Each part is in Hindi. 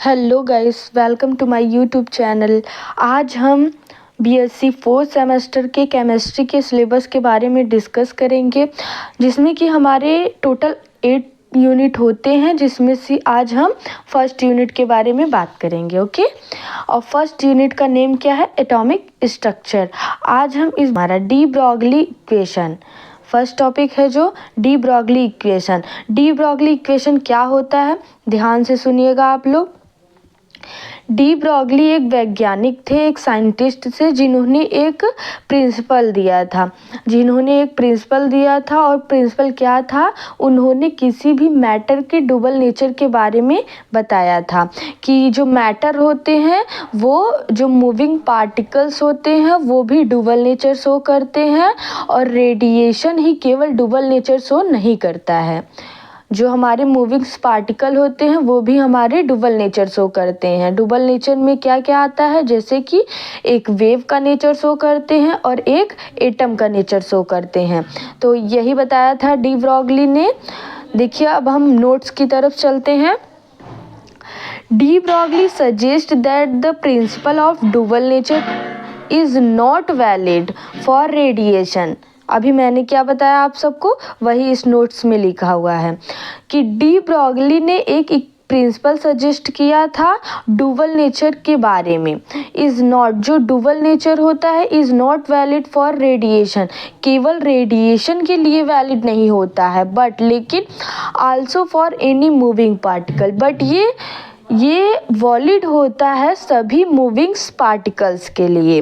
Hello guys, welcome to my YouTube channel. आज हम बीएससी फोर्थ सेमेस्टर के केमिस्ट्री के सिलेबस के बारे में डिस्कस करेंगे, जिसमें कि हमारे टोटल 8 यूनिट होते हैं, जिसमें से आज हम फर्स्ट यूनिट के बारे में बात करेंगे। ओके, और फर्स्ट यूनिट का नेम क्या है? Atomic structure. आज हम इस हमारा D Broglie equation first topic है, जो D Broglie equation. D Broglie equation क्या होता है, ध्यान से सुनिएगा आप लोग। डी ब्रॉगली एक वैज्ञानिक थे, एक साइंटिस्ट थे, जिन्होंने एक प्रिंसिपल दिया था। और प्रिंसिपल क्या था? उन्होंने किसी भी मैटर के डबल नेचर के बारे में बताया था कि जो मैटर होते हैं, वो जो मूविंग पार्टिकल्स होते हैं, वो भी डबल नेचर शो करते हैं, और रेडिएशन ही केवल डबल नेचर शो नहीं करता है। जो हमारे मूविंग पार्टिकल होते हैं, वो भी हमारे डबल नेचर शो करते हैं। डबल नेचर में क्या क्या आता है? जैसे कि एक वेव का नेचर शो करते हैं और एक एटम का नेचर शो करते हैं। तो यही बताया था डी ब्रॉगली ने। देखिए, अब हम नोट्स की तरफ चलते हैं। De Broglie suggest that the principle of double nature is not valid for radiation. अभी मैंने क्या बताया आप सबको, वही इस नोट्स में लिखा हुआ है कि डी ब्रॉगली ने एक प्रिंसिपल सजेस्ट किया था डुअल नेचर के बारे में। इज़ नॉट, जो डुअल नेचर होता है, is not valid for radiation, केवल रेडिएशन के लिए वैलिड नहीं होता है, बट लेकिन also for any moving particle, but ये वैलिड होता है सभी मूविंग पार्टिकल्स के लिए।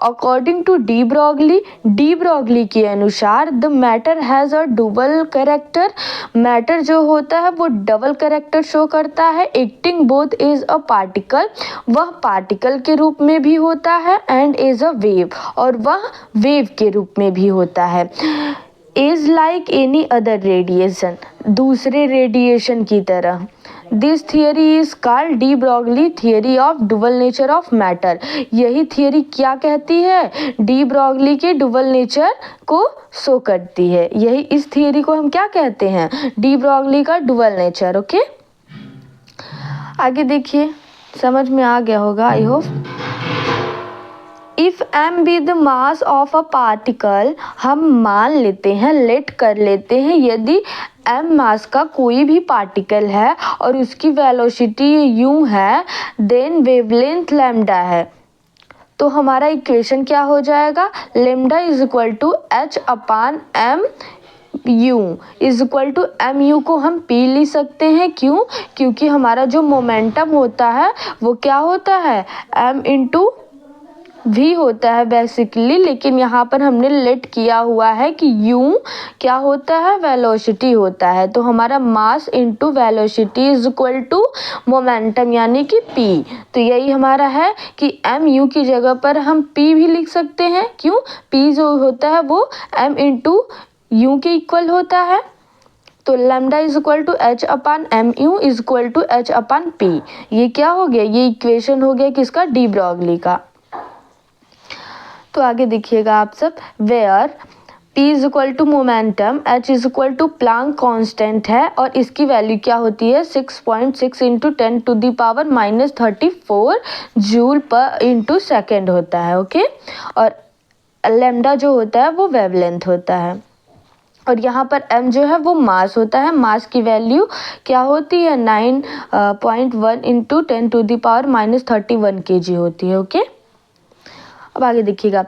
अकॉर्डिंग टू डी ब्रॉगली के अनुसार the matter has a double character. Matter जो होता है वो डबल कैरेक्टर शो करता है। Acting both is a particle, वह पार्टिकल के रूप में भी होता है, एंड इज अ वेव, और वह वेव के रूप में भी होता है। Is like any other radiation, दूसरे रेडिएशन की तरह। This theory is called de Broglie theory of dual nature of matter. यही थियरी क्या कहती है? डी ब्रॉगली के डुअल नेचर को शो करती है। यही इस थियरी को हम क्या कहते हैं? डी ब्रॉगली का डुअल नेचर। ओके, आगे देखिए, समझ में आ गया होगा, I hope. If m be the mass of a particle, हम मान लेते हैं, लेट कर लेते हैं, यदि m मास का कोई भी पार्टिकल है और उसकी वेलोसिटी u है, देन वेवलेंथ लैम्डा है, तो हमारा इक्वेशन क्या हो जाएगा? Lambda is equal to h upon m u is equal to M U को हम पी लिख सकते हैं। क्यों? क्योंकि हमारा जो मोमेंटम होता है वो क्या होता है? m इंटू भी होता है बेसिकली, लेकिन यहाँ पर हमने लेट किया हुआ है कि u क्या होता है? वेलोसिटी होता है। तो हमारा mass into velocity is equal to momentum, यानी कि p। तो यही हमारा है कि m u की जगह पर हम p भी लिख सकते हैं। क्यों? p जो होता है वो m इंटू u के इक्वल होता है। तो lambda is equal to h upon M U is equal to h upon p। ये क्या हो गया? ये इक्वेशन हो गया किसका? डी ब्रॉगली का। तो आगे देखिएगा आप सब, where p is equal to momentum, h is equal to Planck constant है, और इसकी वैल्यू क्या होती है? 6.6 into 10 to the power -34 joule पर इंटू सेकेंड होता है। ओके, और लैम्डा जो होता है वो वेवलेंथ होता है, और यहाँ पर m जो है वो मास होता है। मास की वैल्यू क्या होती है? 9.1 into 10 to the power -31 kg होती है। ओके, अब आगे देखिएगा,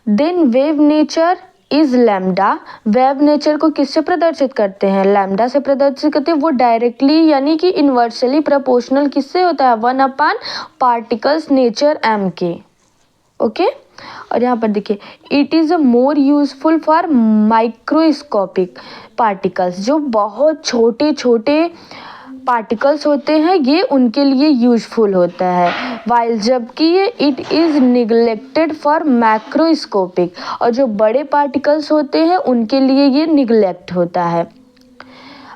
then wave nature is lambda. Wave nature को किससे प्रदर्शित करते हैं? लैम्डा से प्रदर्शित करते हैं। वो डायरेक्टली यानी कि इन्वर्सली प्रोपोर्शनल किससे होता है? 1 अपान पार्टिकल्स नेचर m के। ओके, और यहाँ पर देखिए, it is a more useful for microscopic particles. जो बहुत छोटे छोटे पार्टिकल्स होते हैं, ये उनके लिए यूजफुल होता है, वाइल जबकि ये it is neglected for macroscopic, और जो बड़े पार्टिकल्स होते हैं उनके लिए ये निगलेक्ट होता है।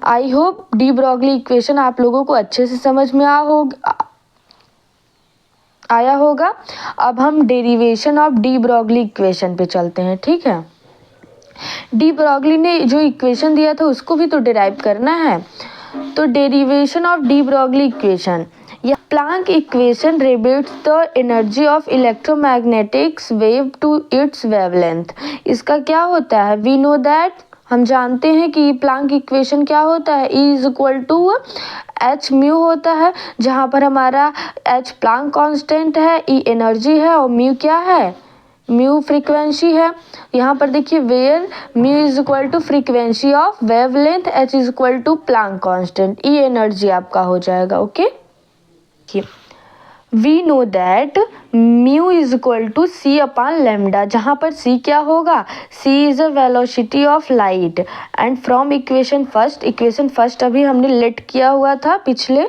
I hope D Broglie equation आप लोगों को अच्छे से समझ में आया होगा। अब हम derivation of de Broglie equation पे चलते हैं, ठीक है। डी ब्रॉगली ने जो इक्वेशन दिया था उसको भी तो डिराइव करना है। तो derivation of de Broglie equation, यह Planck equation relates the energy of electromagnetics wave to its wavelength. इसका क्या होता है? वी नो दैट, हम जानते हैं कि प्लैंक इक्वेशन क्या होता है, E is equal to H mu होता है, जहाँ पर हमारा एच प्लैंक कांस्टेंट है, E एनर्जी है और म्यू क्या है? म्यू फ्रीक्वेंसी है। यहाँ पर देखिए where mu is equal to frequency of wavelength, H is equal to Planck constant, E energy आपका हो जाएगा। Okay, we know that mu is equal to C upon lambda, जहाँ पर सी क्या होगा? C is a velocity of light and from equation first अभी हमने लेट किया हुआ था पिछले,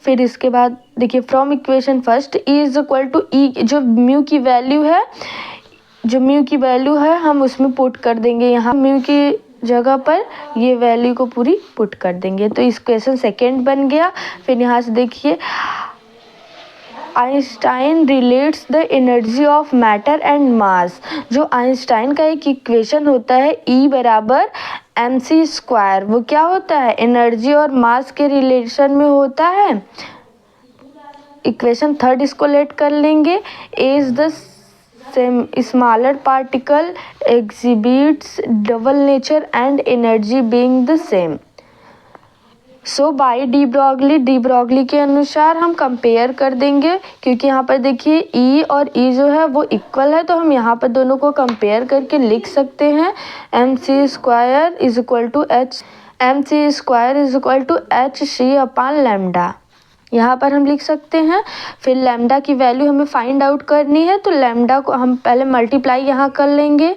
फिर इसके बाद देखिए from equation first E is equal to E, जो म्यू की वैल्यू है हम उसमें पुट कर देंगे, यहाँ म्यू की जगह पर ये वैल्यू को पूरी पुट कर देंगे, तो इक्वेशन सेकेंड बन गया। फिर यहाँ से देखिए Einstein relates the energy of matter and mass, जो आइंस्टाइन का एक इक्वेशन होता है E बराबर mc², वो क्या होता है? एनर्जी और मास के रिलेशन में होता है। इक्वेशन थर्ड इसको लेट कर लेंगे, A is the smaller particle exhibits double nature and energy being the same. So by de Broglie के अनुसार हम कंपेयर कर देंगे, क्योंकि यहाँ पर देखिए E और E जो है वो इक्वल है, तो हम यहाँ पर दोनों को कंपेयर करके लिख सकते हैं mc² is equal to hc upon lambda, यहाँ पर हम लिख सकते हैं। फिर लैम्डा की वैल्यू हमें फाइंड आउट करनी है, तो लैम्डा को हम पहले मल्टीप्लाई यहाँ कर लेंगे।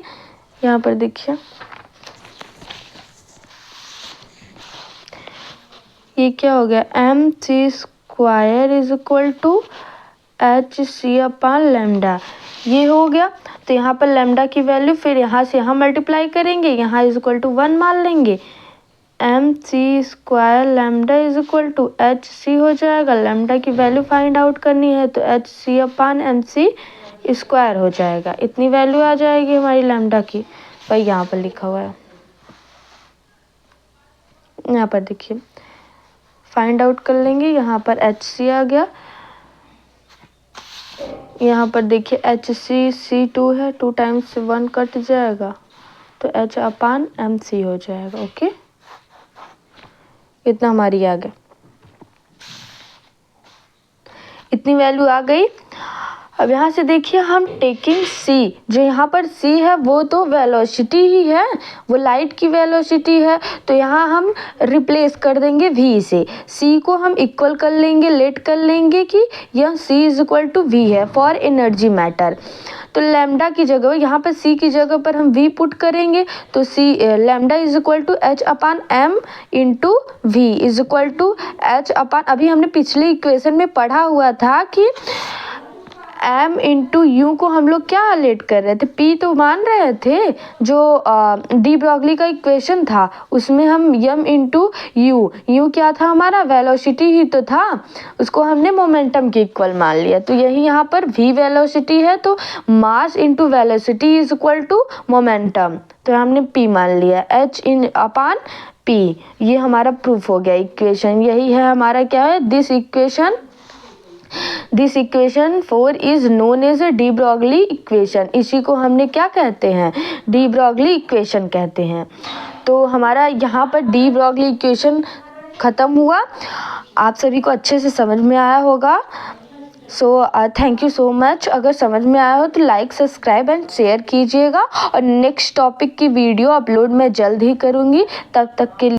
यहाँ पर देखिए ये क्या हो गया, mc² is equal to hc upon lambda, ये हो गया। तो यहाँ पर लैम्डा की वैल्यू फिर यहाँ से यहाँ मल्टीप्लाई करेंगे, यहाँ इज इक्वल टू 1 मान लेंगे, mc² lambda is equal to hc हो जाएगा। लैम्डा की वैल्यू फाइंड आउट करनी है, तो hc अपॉन mc² हो जाएगा, इतनी वैल्यू आ जाएगी हमारी लैम्डा की। भाई यहाँ पर लिखा हुआ है, यहाँ पर देखिए फाइंड आउट कर लेंगे, यहाँ पर hc आ गया, यहाँ पर देखिए hc(c2) है, 2 टाइम्स 1 कट जाएगा, तो h अपॉन mc हो जाएगा। ओके, इतना हमारी आ गया, इतनी वैल्यू आ गई। अब यहाँ से देखिए हम टेकिंग c, जो यहाँ पर c है वो तो वेलोसिटी ही है, वो लाइट की वेलोसिटी है, तो यहाँ हम रिप्लेस कर देंगे v से, c को हम इक्वल कर लेंगे, लेट कर लेंगे कि यह c is equal to v है फॉर एनर्जी मैटर। तो लैम्डा की जगह, यहाँ पर c की जगह पर हम v पुट करेंगे, तो lambda is equal to h upon m into v is equal to h upon, अभी हमने पिछले इक्वेशन में पढ़ा हुआ था कि m इंटू यू को हम लोग क्या लेट कर रहे थे, p तो मान रहे थे, जो डी ब्रॉगली का इक्वेशन था उसमें हम m इंटू यू क्या था हमारा, वेलोसिटी ही तो था, उसको हमने मोमेंटम के इक्वल मान लिया। तो यही यहाँ पर v वेलोसिटी है, तो mass into velocity is equal to momentum, तो हमने p मान लिया, h इन अपॉन p, ये हमारा प्रूफ हो गया इक्वेशन। यही है हमारा क्या है, this equation 4 is known as a de Broglie equation, इसी को हमने क्या कहते हैं, डी ब्रॉगली इक्वेशन कहते हैं। तो हमारा यहाँ पर डी ब्रॉगली इक्वेशन ख़त्म हुआ, आप सभी को अच्छे से समझ में आया होगा। So thank you so much. अगर समझ में आया हो तो लाइक, सब्सक्राइब एंड शेयर कीजिएगा, और नेक्स्ट टॉपिक की वीडियो अपलोड मैं जल्द ही करूँगी, तब तक के लिए